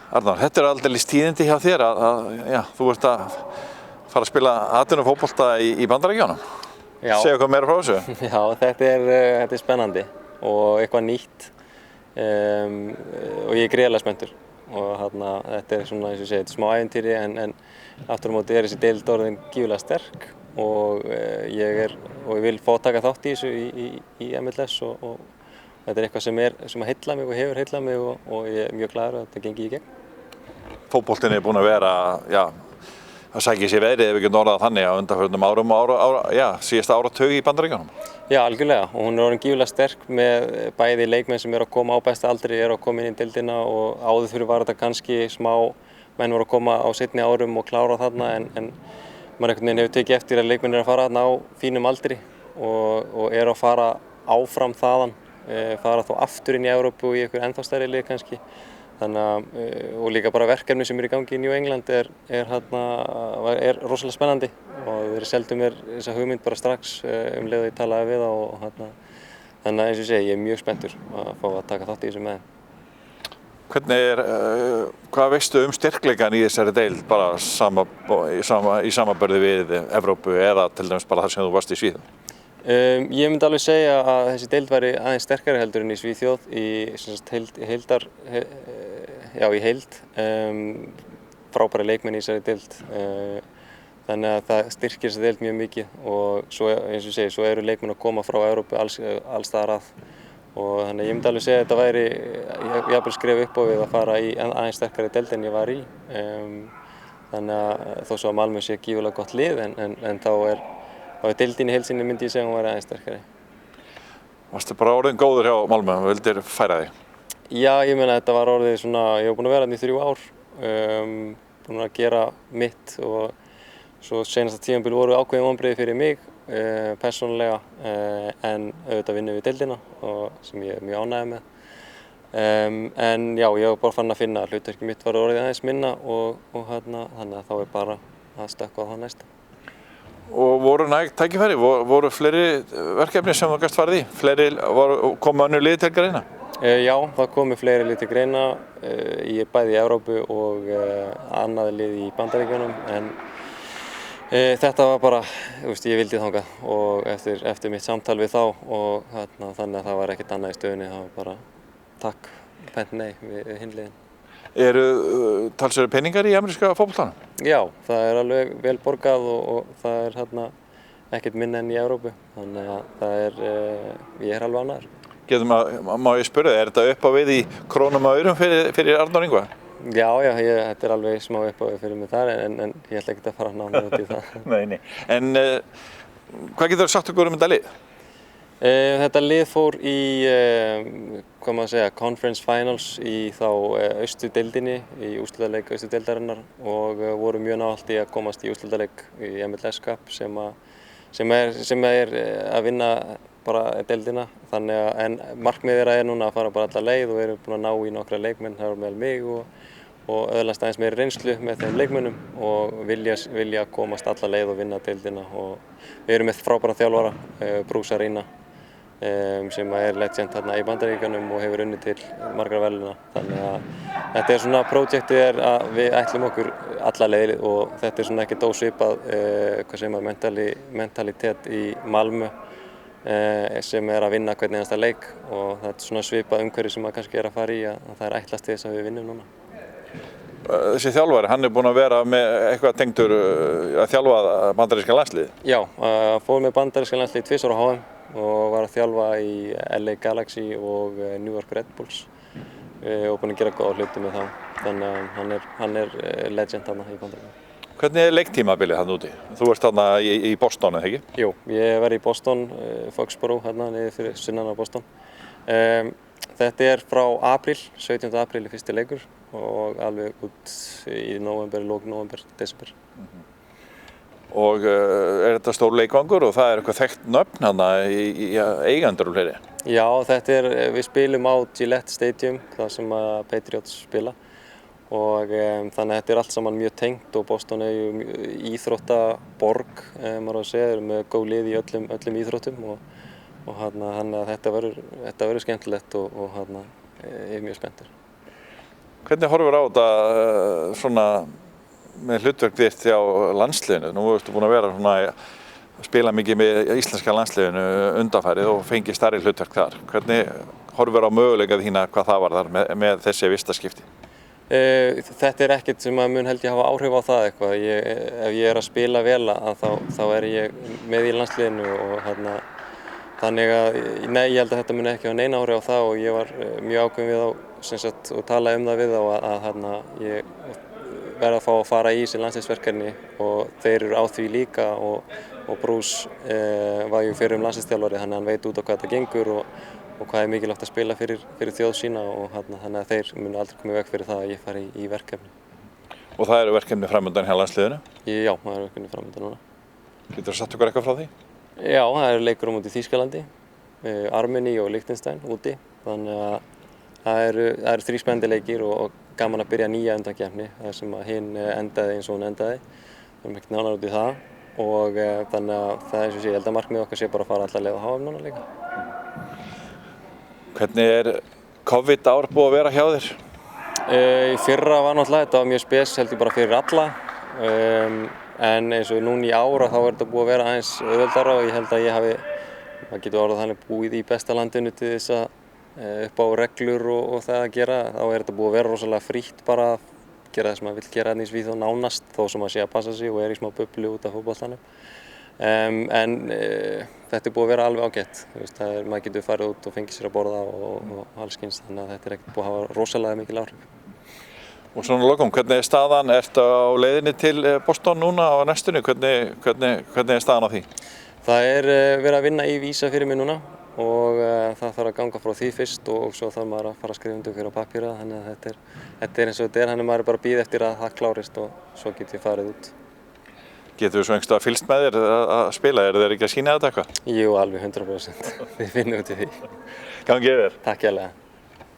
Arnar, þetta aldeilis tíðindi hjá þér að þú ert að fara að spila atvinnufótbolta í Bandaríkjunum. Já. Segðu eitthvað meira frá þessu. Já, þetta er spennandi og eitthvað nýtt og ég er gríðarlega spenntur og þetta er svona, eins og ég segi, þetta er smá ævintýri en aftur á móti er þessi deild orðin gífurlega sterk og ég vil fá að taka þátt í þessu í MLS og þetta er eitthvað sem heillar mig og hefur heillað mig og ég er mjög glaður að þetta gengi í gegn. Fótboltinn er búinn að vera, að sækja sér veðrið ef við getum orðað þannig á undanförnum árum síðasta áratug í Bandaríkjunum. Já, algjörlega og hún er orðin gífurlega sterk með bæði leikmenn sem eru að koma á besta aldri, eru að koma inn í deildina og áður fyrir var þetta kannski smá menn voru að koma á seinni árum og klára þarna en maður einhvern veginn hefur tekið eftir að leikmenn eru að fara þarna á fínum aldri og eru að fara áfram þaðan, fara þá aftur inn í Evrópu og í einhver ennþá stærri lið kannski. Og líka bara verkefni sem í gangi í New England er rosalega spennandi og þeir seldu mér þessa hugmynd bara strax leið og ég talaði við og þannig að eins og ég segi, ég er mjög spenntur að fá að taka þátt í þessu með þeim. Hvað veistu styrkleikann í þessari deild bara í samanburði við Evrópu eða til dæmis bara þar sem þú varst í Svíþjóð? Ég myndi alveg segja að þessi deild væri aðeins sterkari heldur en í Svíþjóð í heild. Frábæri leikmenn í þessari deild. Þannig að það styrkir þessa deild mjög mikið og svo, eins og ég segi, svo eru leikmenn að koma frá Evrópu alls staðar að. Og þannig að ég myndi alveg segja að þetta væri jafnvel skref upp á við að fara í aðeins sterkari deild en ég var í. Þannig að þó svo að Malmö sé gífurlega gott lið en þá er deildin í heild sinni myndi ég segja að hún væri aðeins sterkari. Varstu bara orðinn góður hjá Malmö og vildir færa þig? Já, ég meina þetta var orðið svona, ég var búinn að vera þarna í 3 ár, búinn að gera mitt og svo seinasta tímabil voru ákveðin vonbrigði fyrir mig persónulega en auðvitað vinnum við deildina og sem ég er mjög ánægður með. En já, ég var bara fann að finna að hlutverkið mitt var orðið aðeins minna og þannig að þá er bara að stökkva á það næsta. Og voru næg tækifæri? Voru fleiri verkefni sem þú gast farið í? Komu önnur lið til greina? Já, það komu fleiri lið til greina bæði í Evrópu og annað lið í Bandaríkjunum en þetta var bara, ég vildi þangað og eftir mitt samtal við þá og þannig að það var ekkert annað í stöðunni, það var bara takk, pent nei við hinn liðin. Eru talsverðir peningar í ameríska fótboltanum? Já, það er alveg vel borgað og það er ekkert minna enn í Evrópu, þannig að ég er alveg ánægður. Má ég spyrja þig, er þetta upp á við í krónum og aurum fyrir Arnór Ingva? Já, þetta er alveg smá upp á við fyrir mig þar en ég ætla ekkert að fara nánar út í það. Nei. En hvað getur þú sagt okkur þetta lið? Þetta lið fór í Conference Finals í þá Austurdeildinni, í úrslitaleik Austurdeildarinnar og voru mjög nálægt í að komast í úrslitaleik í MLS Cup sem er að vinna bara deildina. En markmiðið þeirra núna að fara bara alla leið og við erum búin að ná í nokkra leikmenn, það var meðal mig og öðlast aðeins meiri reynslu með þeim leikmönnum og vilja komast alla leið og vinna deildina og við erum með frábæran þjálfara, Bruce Arena, sem er legend þarna í Bandaríkjunum og hefur unnið til margra verðlauna. Þannig að þetta er svona, projektið er að við ætlum okkur alla leið og þetta er svona ekkert ósvipað, mentalitet í Malmö sem er að vinna hvern einasta leik og þetta er svona svipað umhverfi sem maður kannski er að fara í að það er ætlast til þess að við vinnum núna. Þessi þjálfari, hann er búinn að vera með eitthvað tengdur að þjálfa bandaríska landsliðið? Já, fór með bandaríska landsliðið 2 ára á HM og var að þjálfa í LA Galaxy og New York Red Bulls og búinn að gera góða hluti með þá. Þannig að hann er legend þarna í Bandaríkjunum. Hvernig er leiktímabilið þarna úti? Þú ert þarna í Boston, eða ekki? Jú, ég var í Boston, Foxborough, þarna niður fyrir sunnan á Boston. Þetta er frá apríl, 17. apríl er fyrsti leikur og alveg út í nóvember, lok nóvember, desember. Og er þetta stór leikvangur og það er eitthvað þekkt nöfn þarna í eigendur og fleiri? Já, við spilum á Gillette Stadium, þar sem Patriots spila. Og þannig að þetta er allt saman mjög tengt og Boston er ju íþróttaborg, maður á að segja, eru með góð lið í öllum íþróttum og þannig að þetta verður skemmtilegt og ég er mjög spenntur. Hvernig horfir á þetta svona með hlutverk þitt hjá landsliðinu? Nú ertu búin að vera svona að spila mikið með íslenska landsliðinu undanfarið og fengið stærri hlutverk þar. Hvernig horfir á möguleika þína hvað það var þar með þessi vistaskipti? Þetta ekkert sem að mun held ég hafa áhrif á það eitthvað. Ef ég að spila vel þá ég með í landsliðinu og þannig að nei, ég held að þetta mun ekki hafa neina áhrif á það og ég var mjög ákveðinn við þá og talaði það við þá að ég verði að fá að fara í þessi landsliðsverkefni og þeir eru á því líka og Bruce var ju fyrir landsliðsþjálfari þannig að hann veit út á hvað þetta gengur og hvað er mikilvægt að spila fyrir þjóð sína og þannig að þeir munu aldrei koma í veg fyrir það að ég fari í verkefni. Og það eru verkefni framundan hjá landsliðinu? Já, það eru verkefni framundan núna. Getur þú sagt okkur eitthvað frá því? Já, það eru leikur út í Þýskalandi, Armeníu og Liechtenstein úti, þannig að það eru 3 spennandi leikir og gaman að byrja nýja undankeppni þar sem að hinn endaði eins og hún endaði. Við erum ekkert nánar út í það og þannig að það eins og sé, ég held að markmið okkar sé bara að fara alla leið á HM núna líka. Hvernig COVID ár búið að vera hjá þér? Í fyrra var náttúrulega, þetta var mjög spes held ég bara fyrir alla en eins og núna í ár þá er þetta búið að vera aðeins auðveldara og ég held að maður getur orðað þannig búið í besta landinu til þess að upp á reglur og það að gera, þá er þetta búið að vera rosalega frítt bara að gera það sem maður vill gera hérna í Svíþjóð nánast þó sem maður sé að passa sig og er í smá bublu út af fótboltanum. En þetta er búið að vera alveg ágætt, maður getur farið út og fengið sér að borða og alls kyns þannig að þetta er ekkert búið að hafa rosalega mikil áhrif. Og svona lokum, hvernig staðan? Ertu á leiðinni til Boston núna á næstunni? Hvernig staðan á því? Það verið að vinna í vísa fyrir mig núna og það þarf að ganga frá því fyrst og svo þarf maður að fara að skrifa undir fyrir á pappíra þannig að þetta eins og þetta þannig að maður bara að bíða eftir að það klárist og svo get ég farið út. Getur þú svo einhverstað fylgst með þér að spila? Eru þeir ekki að sýna þetta eitthvað? Jú, alveg 100%. Við finnum út í því. Gangi þér. Takk hérlega.